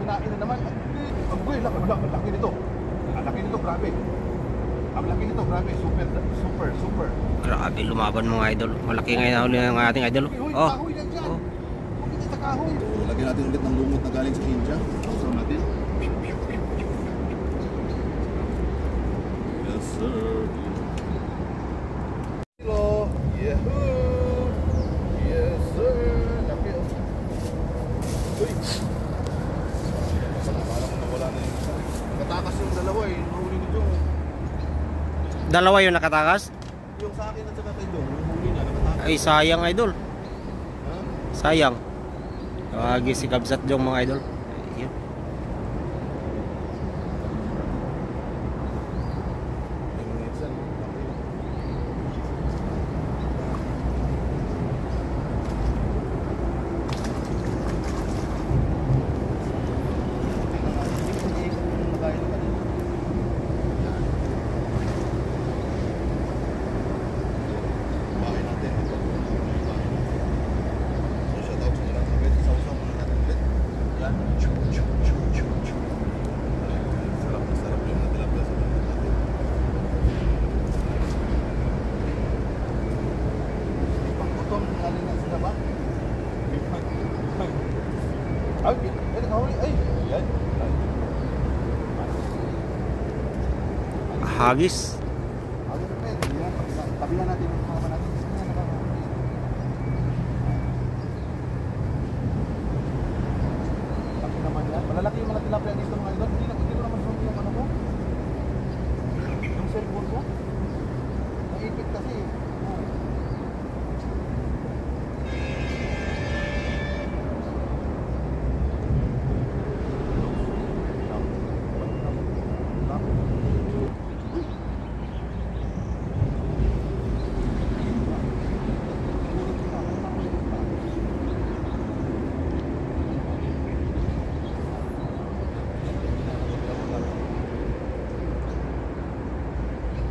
Kinain na naman. Ang buhay, laki nito. Ang laki nito, grabe. Ang laki nito, grabe. Super. Grabe, lumaban mga idol. Malaki ngayon nahuli ng ating idol. Oh. Kahoy yan dyan. Huwag kita sa kahoy. Lagyan natin ulit ng lumot na galing sa India. Sausaw natin. Yes, sir. Hello. Yahoo! Yes, sir. Laki. Uy. Parang nawala na yung isa. Nakatakas yung dalawa eh. Nahuli nito. Dalawa yung nakatakas? Yung sa akin at saka kay Dong, yung huli niya, nakatakas. Ay, sayang idol. Ha? Sayang. Tawagi si Kabsat Jong mga idol. Ayun. Hagis. Tabihan natin yung mga natin. Laki naman yan. Malalaki yung mga tilapia dito mga idol. Hindi ko naman zoom yung ano mo. Yung cellphone mo. Naipit kasi.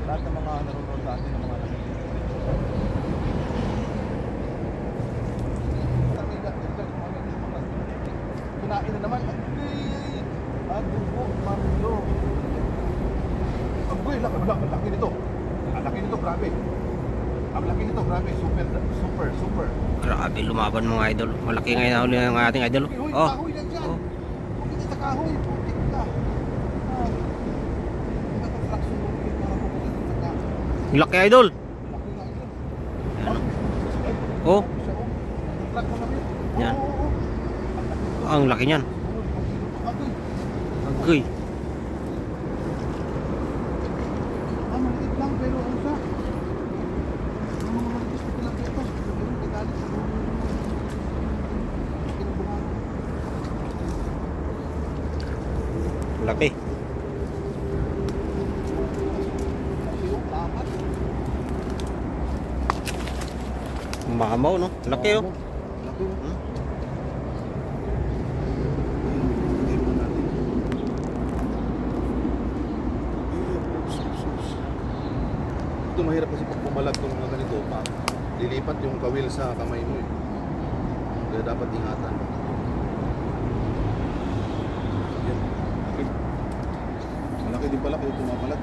Lahat ng mga nanonood sa atin ng mga kinain na naman. Adubo, mamilo. Ang buhay, laki nito. Ang laki nito, grabe. Ang laki nito, grabe. Super. Grabe, lumaban mga idol. Malaki ngayon nahuli ng ating idol. Oh. Kahoy yan dyan. Huwag kita sa kahoy. Putik ka. Laki idol. Oh. Yan. Ang laki niyan. Agay. Maliit lang pero ano siya? Ang mga maliit na tilapia ito. Laki. Mamaw no? Laki oh. Laki oh. Ito mahirap kasi pag pumalag itong mga ganito pa. Lilipat yung kawil sa kamay mo eh. Kaya dapat ingatan. Yan. Malaki din pala kaya tumapalag.